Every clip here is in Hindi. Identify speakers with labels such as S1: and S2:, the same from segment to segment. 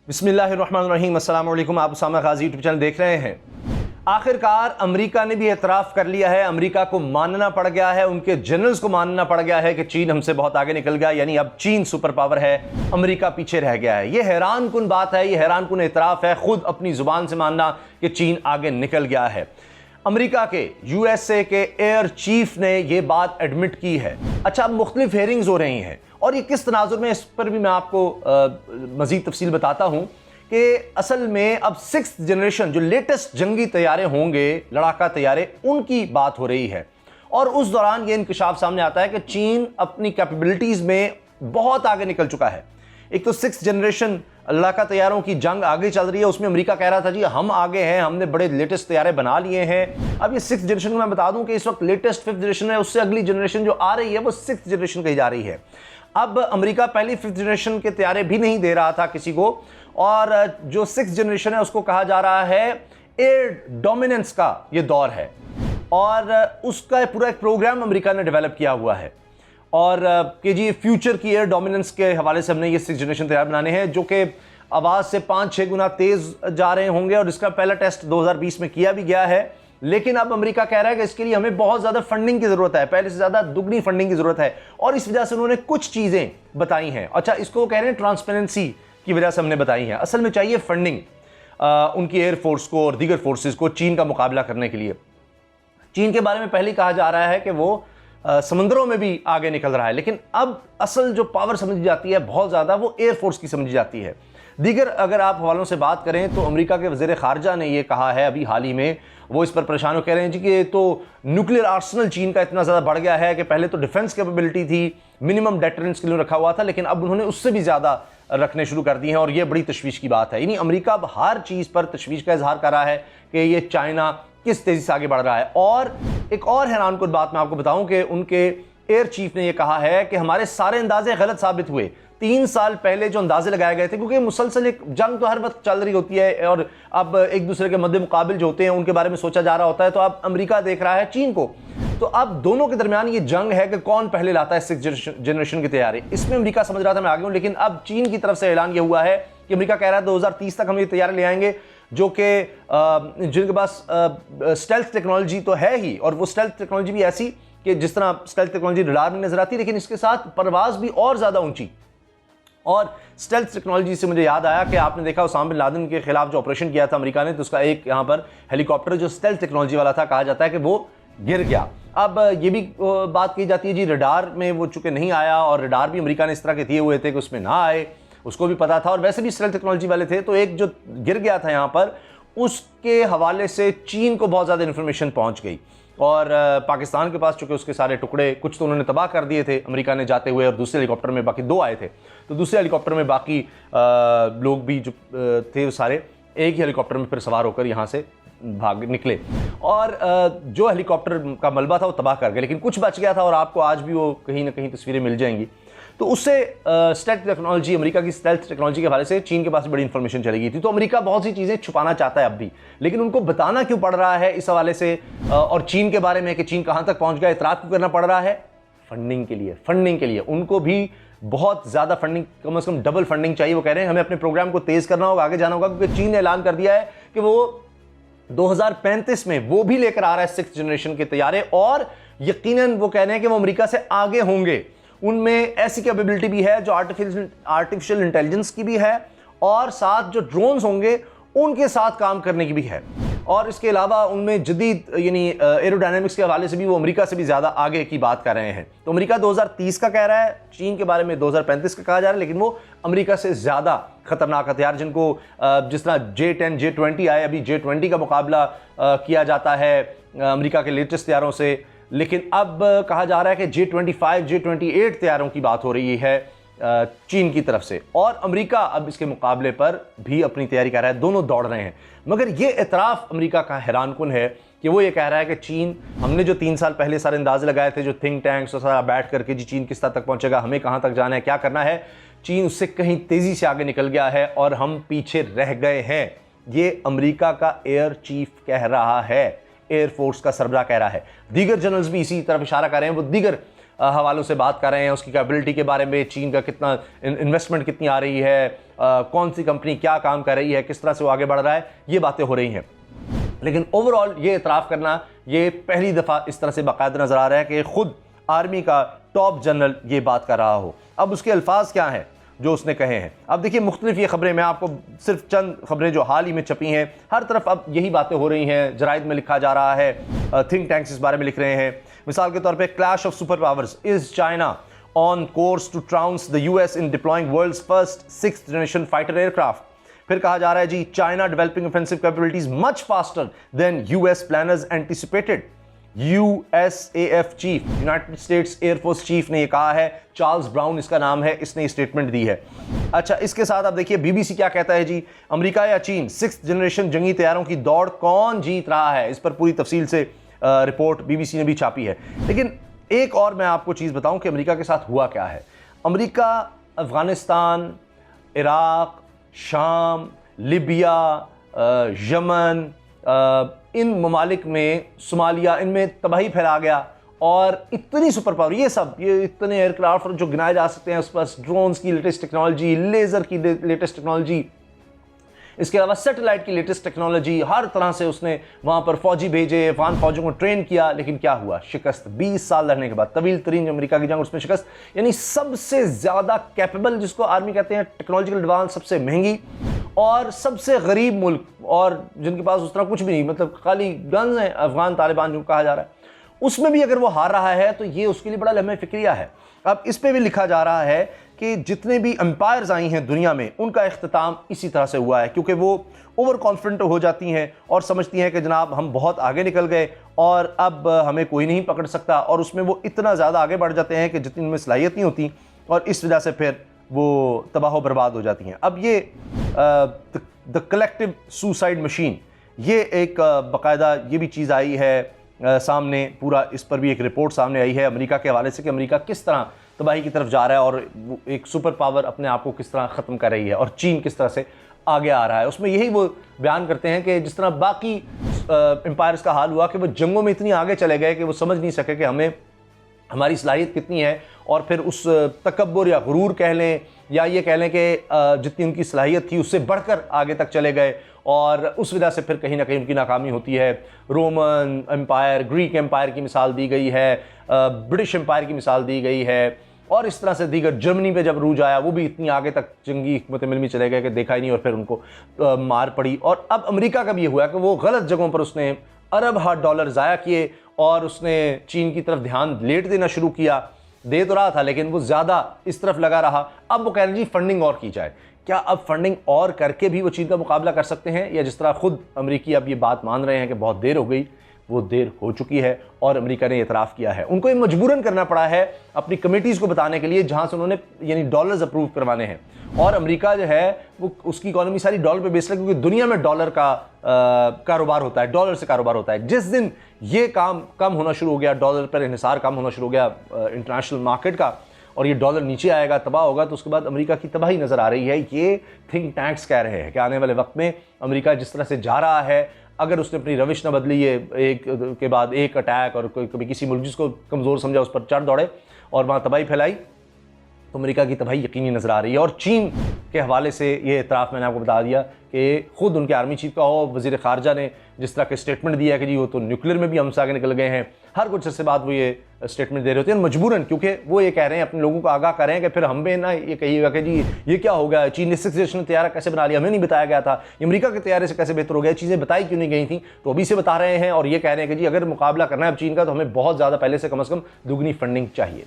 S1: बिस्मिल्लाहिर्रहमानिर्रहीम, अस्सलाम वालेकुम। आप उसामा गाजी यूट्यूब चैनल देख रहे हैं। आखिरकार अमेरिका ने भी एतराफ़ कर लिया है, अमेरिका को मानना पड़ गया है, उनके जनरल्स को मानना पड़ गया है कि चीन हमसे बहुत आगे निकल गया, यानी अब चीन सुपर पावर है, अमेरिका पीछे रह गया है। यह हैरान कुन बात है, यह हैरान कुन एतराफ़ है, खुद अपनी ज़ुबान से मानना कि चीन आगे निकल गया है। अमेरिका के यूएसए के एयर चीफ ने यह बात एडमिट की है। अच्छा, अब मुख्तलिफ हेयरिंग्स हो रही हैं और ये किस तनाजुर में, इस पर भी मैं आपको मज़ीद तफसील बताता हूँ कि असल में अब 6th जनरेशन जो लेटेस्ट जंगी तैयारे होंगे, लड़ाका तैयारे, उनकी बात हो रही है। और उस दौरान ये इंकशाफ सामने आता है कि चीन अपनी कैपेबिलिटीज़ में बहुत आगे निकल चुका है। एक तो 6th जनरेशन लड़ाका तैयारों की जंग आगे चल रही है, उसमें अमेरिका कह रहा था जी हम आगे हैं, हमने बड़े लेटेस्ट तैयारे बना लिए हैं। अब ये 6th जनरेशन को मैं बता दूं कि इस वक्त लेटेस्ट 5th जनरेशन है, उससे अगली जनरेशन जो आ रही है वो 6th जनरेशन कही जा रही है। अब अमेरिका पहली 5th जनरेशन के तैयारे भी नहीं दे रहा था किसी को, और जो 6th जनरेशन है उसको कहा जा रहा है एयर डोमिनेंस का ये दौर है, और उसका पूरा एक प्रोग्राम अमेरिका ने डेवलप किया हुआ है। और कि जी फ्यूचर की एयर डोमिनेंस के हवाले से हमने ये 6th जनरेशन तैयार बनाने हैं जो कि आवाज़ से 5-6 गुना तेज़ जा रहे होंगे, और इसका पहला टेस्ट 2020 में किया भी गया है। लेकिन अब अमेरिका कह रहा है कि इसके लिए हमें बहुत ज़्यादा फंडिंग की ज़रूरत है, पहले से ज़्यादा दुगनी फंडिंग की ज़रूरत है, और इस वजह से उन्होंने कुछ चीज़ें बताई हैं। अच्छा, इसको कह रहे हैं ट्रांसपेरेंसी की वजह से हमने बताई हैं। असल में चाहिए फंडिंग उनकी एयरफोर्स को और दीगर फोर्सेस को चीन का मुकाबला करने के लिए। चीन के बारे में पहले कहा जा रहा है कि वो समंदरों में भी आगे निकल रहा है, लेकिन अब असल जो पावर समझी जाती है बहुत ज़्यादा वो एयरफोर्स की समझी जाती है। दीगर अगर आप हवालों से बात करें तो अमेरिका के वज़ीर ख़ारजा ने यह कहा है अभी हाल ही में, वो इस पर परेशान हो, कह रहे हैं जी कि तो न्यूक्लियर आर्सनल चीन का इतना ज़्यादा बढ़ गया है कि पहले तो डिफेंस कैपेबिलिटी थी, मिनिमम डेटरेंस के लिए रखा हुआ था, लेकिन अब उन्होंने उससे भी ज़्यादा रखने शुरू कर दी हैं, और ये बड़ी तशवीश की बात है। यानी अमेरिका अब हर चीज़ पर तशवीश का इजहार कर रहा है कि ये चाइना किस तेज़ी से आगे बढ़ रहा है। और एक और हैरान कुन बात मैं आपको बताऊं कि उनके एयर चीफ ने यह कहा है कि हमारे सारे अंदाजे गलत साबित हुए। 3 साल पहले जो अंदाजे लगाए गए थे, क्योंकि मुसलसल एक जंग तो हर वक्त चल रही होती है और अब एक दूसरे के मद्दे मुकाबिल जो होते हैं उनके बारे में सोचा जा रहा होता है, तो अब अमेरिका देख रहा है चीन को, तो अब दोनों के दरमियान ये जंग है कि कौन पहले लाता है 6th जनरेशन की तैयारी। इसमें अमेरिका समझ रहा था मैं आगे हूं, लेकिन अब चीन की तरफ से ऐलान यह हुआ है कि अमेरिका कह रहा है 2030 तक हम ये तैयारी ले आएंगे, जो कि जिनके पास स्टेल्थ टेक्नोलॉजी तो है ही, और वो स्टेल्थ टेक्नोलॉजी भी ऐसी कि जिस तरह स्टेल्थ टेक्नोलॉजी रडार में नजर आती है, लेकिन इसके साथ परवाज भी और ज़्यादा ऊंची। और स्टेल्थ टेक्नोलॉजी से मुझे याद आया कि आपने देखा उसामा बिन लादेन के खिलाफ जो ऑपरेशन किया था अमेरिका ने, तो उसका एक यहाँ पर हेलीकॉप्टर जो स्टेल्थ टेक्नोलॉजी वाला था, कहा जाता है कि वो गिर गया। अब ये भी बात की जाती है जी रडार में वो चूंकि नहीं आया, और रडार भी अमेरिका ने इस तरह के दिए हुए थे कि उसमें ना आए, उसको भी पता था, और वैसे भी स्टेल्थ टेक्नोलॉजी वाले थे, तो एक जो गिर गया था यहाँ पर, उसके हवाले से चीन को बहुत ज़्यादा इन्फॉर्मेशन पहुँच गई। और पाकिस्तान के पास चूंकि उसके सारे टुकड़े कुछ तो उन्होंने तबाह कर दिए थे अमेरिका ने जाते हुए, और दूसरे हेलीकॉप्टर में बाकी 2 आए थे, तो दूसरे हेलीकॉप्टर में बाकी लोग भी जो थे सारे एक ही हेलीकॉप्टर में फिर सवार होकर यहाँ से भाग निकले, और जो हेलीकॉप्टर का मलबा था वो तबाह कर गया, लेकिन कुछ बच गया था, और आपको आज भी वो कहीं ना कहीं तस्वीरें मिल जाएंगी। तो उससे स्टेल्थ टेक्नोलॉजी, अमेरिका की स्टेल्थ टेक्नोलॉजी के हवाले से चीन के पास बड़ी इंफॉर्मेशन चली गई थी। तो अमेरिका बहुत सी चीज़ें छुपाना चाहता है अब भी, लेकिन उनको बताना क्यों पड़ रहा है इस हवाले से, और चीन के बारे में कि चीन कहाँ तक पहुँच गया, इतराफ़ क्यों करना पड़ रहा है? फंडिंग के लिए। फंडिंग के लिए उनको भी बहुत ज़्यादा फंडिंग, कम से कम डबल फंडिंग चाहिए। वो कह रहे हैं हमें अपने प्रोग्राम को तेज़ करना होगा, आगे जाना होगा, क्योंकि चीन ने ऐलान कर दिया है कि वो 2035 में वो भी लेकर आ रहा है 6th जनरेशन के तैयारे, और यकीनन वो कह रहे हैं कि वो अमेरिका से आगे होंगे। उनमें ऐसी कैपेबिलिटी भी है जो आर्टिफिशियल इंटेलिजेंस की भी है, और साथ जो ड्रोन्स होंगे उनके साथ काम करने की भी है, और इसके अलावा उनमें जदीद यानी एरोडायनेमिक्स के हवाले से भी वो अमेरिका से भी ज़्यादा आगे की बात कर रहे हैं। तो अमेरिका 2030 का कह रहा है, चीन के बारे में 2035 का कहा जा रहा है, लेकिन वो अमेरिका से ज़्यादा खतरनाक हथियार, जिनको जिस तरह J-10 J-20 आए, अभी J-20 का मुकाबला किया जाता है अमेरिका के लेटेस्ट तैयारों से, लेकिन अब कहा जा रहा है कि J-25 J-28 तैयारों की बात हो रही है चीन की तरफ से, और अमेरिका अब इसके मुकाबले पर भी अपनी तैयारी कर रहा है, दोनों दौड़ रहे हैं। मगर ये एतराफ़ अमेरिका का हैरान कुन है कि वो ये कह रहा है कि चीन, हमने जो 3 साल पहले सारे अंदाजे लगाए थे, जो थिंक टैंक्स और सारा बैठ करके जी चीन किस तक पहुंचेगा, हमें कहाँ तक जाना है, क्या करना है, चीन उससे कहीं तेज़ी से आगे निकल गया है और हम पीछे रह गए हैं। ये अमेरिका का एयर चीफ कह रहा है, एयरफोर्स का सरबराह कह रहा है। दीगर जनरल्स भी इसी तरफ इशारा कर रहे हैं, वो दीगर हवालों से बात कर रहे हैं, उसकी कैपेबिलिटी के बारे में, चीन का कितना इन्वेस्टमेंट कितनी आ रही है, कौन सी कंपनी क्या काम कर रही है, किस तरह से वो आगे बढ़ रहा है, ये बातें हो रही हैं। लेकिन ओवरऑल ये इतराफ़ करना ये पहली दफ़ा इस तरह से बाकायदा नज़र आ रहा है कि खुद आर्मी का टॉप जनरल ये बात कर रहा हो। अब उसके अल्फाज क्या हैं जो उसने कहे हैं। अब देखिए मुख्तलिफ ये खबरें, मैं आपको सिर्फ चंद खबरें जो हाल ही में छपी हैं, हर तरफ अब यही बातें हो रही हैं, जराइद में लिखा जा रहा है, थिंक टैंक्स इस बारे में लिख रहे हैं। मिसाल के तौर पे clash of super powers, is China on course to trounce the US in deploying world's first 6th generation fighter aircraft. फिर कहा जा रहा है जी, China developing offensive capabilities much faster than US planners anticipated. USAF chief, United States air force chief ने यह कहा है, चार्ल्स ब्राउन इसका नाम है, इसने स्टेटमेंट दी है। अच्छा, इसके साथ आप देखिए BBC क्या कहता है जी, अमेरिका या चीन 6th जनरेशन जंगी तैयारों की दौड़ कौन जीत रहा है, इस पर पूरी तफसील से रिपोर्ट BBC ने भी छापी है। लेकिन एक और मैं आपको चीज़ बताऊं कि अमेरिका के साथ हुआ क्या है। अमेरिका अफगानिस्तान, इराक, शाम, लिबिया, यमन, इन ममालिक में, सोमालिया, इनमें तबाही फैला गया और इतनी सुपर पावर, ये इतने एयरक्राफ्ट जो गिनाए जा सकते हैं, उस पर ड्रोन्स की लेटेस्ट टेक्नोलॉजी, लेज़र की लेटेस्ट टेक्नोलॉजी, इसके अलावा सैटेलाइट की लेटेस्ट टेक्नोलॉजी, हर तरह से उसने वहाँ पर फौजी भेजे, अफगान फौजों को ट्रेन किया। लेकिन क्या हुआ? शिकस्त। 20 साल लड़ने के बाद तवील तरीन जो अमेरिका की जंग, उसमें शिकस्त। यानी सबसे ज़्यादा कैपेबल, जिसको आर्मी कहते हैं, टेक्नोलॉजिकल एडवांस, सबसे महंगी और सबसे गरीब मुल्क, और जिनके पास उस तरह कुछ भी नहीं, मतलब खाली गन्स हैं, अफगान तालिबान जो कहा जा रहा है, उसमें भी अगर वो हार रहा है तो ये उसके लिए बड़ा लम्हे फिक्रिया है। अब इस पे भी लिखा जा रहा है कि जितने भी एम्पायर्स आई हैं दुनिया में, उनका इख्तिताम इसी तरह से हुआ है, क्योंकि वो ओवर कॉन्फिडेंट हो जाती हैं और समझती हैं कि जनाब हम बहुत आगे निकल गए और अब हमें कोई नहीं पकड़ सकता, और उसमें वो इतना ज़्यादा आगे बढ़ जाते हैं कि जितनी उनमें सलाहियत नहीं होती, और इस वजह से फिर वो तबाह बर्बाद हो जाती हैं। अब ये द कलेक्टिव सुसाइड मशीन, ये एक बाकायदा ये भी चीज़ आई है सामने, पूरा इस पर भी एक रिपोर्ट सामने आई है अमेरिका के हवाले से कि अमेरिका किस तरह तबाही की तरफ जा रहा है और एक सुपर पावर अपने आप को किस तरह ख़त्म कर रही है और चीन किस तरह से आगे आ रहा है। उसमें यही वो बयान करते हैं कि जिस तरह बाकी एम्पायर्स का हाल हुआ कि वो जंगों में इतनी आगे चले गए कि वो समझ नहीं सके कि हमें हमारी सलाहियत कितनी है, और फिर उस तकब्बुर या गुरूर कह लें या ये कह लें कि जितनी उनकी सलाहियत थी उससे बढ़कर आगे तक चले गए, और उस वजह से फिर कहीं ना कहीं उनकी नाकामी होती है। रोमन एम्पायर, ग्रीक एम्पायर की मिसाल दी गई है, ब्रिटिश एम्पायर की मिसाल दी गई है, और इस तरह से दीगर। जर्मनी पे जब रूज आया वो भी इतनी आगे तक जंगी हिकमत अमल में चले गए कि देखा ही नहीं, और फिर उनको मार पड़ी। और अब अमेरिका का भी ये हुआ कि वो गलत जगहों पर उसने अरब $1 ज़ाया किए और उसने चीन की तरफ ध्यान लेट देना शुरू किया। दे तो रहा था लेकिन वो ज़्यादा इस तरफ लगा रहा। अब वो कह रहे हैं जी फंडिंग और की जाए। क्या अब फंडिंग और करके भी वो चीन का मुकाबला कर सकते हैं, या जिस तरह खुद अमेरिकी अब ये बात मान रहे हैं कि बहुत देर हो गई, वो देर हो चुकी है और अमेरिका ने इतराफ़ किया है। उनको ये मजबूरन करना पड़ा है अपनी कमेटीज़ को बताने के लिए जहाँ से उन्होंने यानी डॉलर्स अप्रूव करवाने हैं, और अमेरिका जो है वो उसकी इकॉनमी सारी डॉलर पे बेस्ड है, क्योंकि दुनिया में डॉलर का कारोबार होता है, डॉलर से कारोबार होता है। जिस दिन ये काम कम होना शुरू हो गया, डॉलर पर इन्हिसार कम होना शुरू हो गया इंटरनेशनल मार्केट का, और ये डॉलर नीचे आएगा, तबाह होगा, तो उसके बाद अमेरिका की तबाही नज़र आ रही है। ये थिंक टैंक्स कह रहे हैं कि आने वाले वक्त में अमेरिका जिस तरह से जा रहा है, अगर उसने अपनी रविश न बदली, ये एक के बाद एक अटैक, और कोई कभी किसी मुल्क जिसको कमज़ोर समझा उस पर चढ़ दौड़े और वहाँ तबाही फैलाई, तो अमेरिका की तबाही यकीनी नज़र आ रही है। और चीन के हवाले से ये इतराफ़ मैंने आपको बता दिया कि ख़ुद उनके आर्मी चीफ का हो, वज़ीर ख़ारजा ने जिस तरह के स्टेटमेंट दिया कि जी वो तो न्यूक्लियर में भी हमसे आगे निकल गए हैं, हर कुछ अर्से बाद वो ये स्टेटमेंट दे रहे होते हैं मजबूरन, क्योंकि वो ये कह रहे हैं, अपने लोगों को आगाह कर रहे हैं कि फिर हम भी ना ये कहिएगा कि जी ये क्या हो गया, चीन ने 6th जनरेशन तैयारा कैसे बना लिया, हमें नहीं बताया गया था, ये अमेरिका के तैयारे से कैसे बेहतर हो गया, चीज़ें बताई क्यों नहीं गई थी। तो अभी से बता रहे हैं और ये कह रहे हैं कि जी अगर मुकाबला करना है अब चीन का, तो हमें बहुत ज़्यादा पहले से कम दुगनी फंडिंग चाहिए।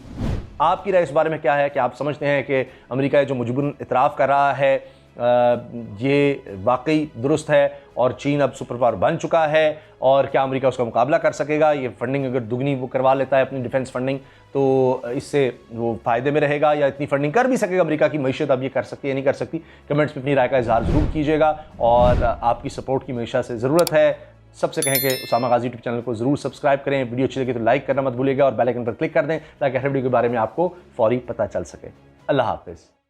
S1: आपकी राय इस बारे में क्या है कि आप समझते हैं कि अमेरिका जो मजबूरन इतराफ़ कर रहा है ये वाकई दुरुस्त है और चीन अब सुपर पावर बन चुका है, और क्या अमेरिका उसका मुकाबला कर सकेगा? ये फंडिंग अगर दुगनी वो करवा लेता है अपनी डिफेंस फंडिंग, तो इससे वो फ़ायदे में रहेगा, या इतनी फंडिंग कर भी सकेगा अमेरिका की मईशत अब ये कर सकती है नहीं कर सकती? कमेंट्स में अपनी राय का इजहार ज़रूर कीजिएगा, और आपकी सपोर्ट की हमेशा से ज़रूरत है। सबसे कहें कि उसामा गाजी यूट्यूब चैनल को ज़रूर सब्सक्राइब करें, वीडियो अच्छी लगे तो लाइक करना मत भूलिएगा, और बेल आइकन पर क्लिक कर दें ताकि हर वीडियो के बारे में आपको फौरी पता चल सके। अल्लाह हाफ़िज़।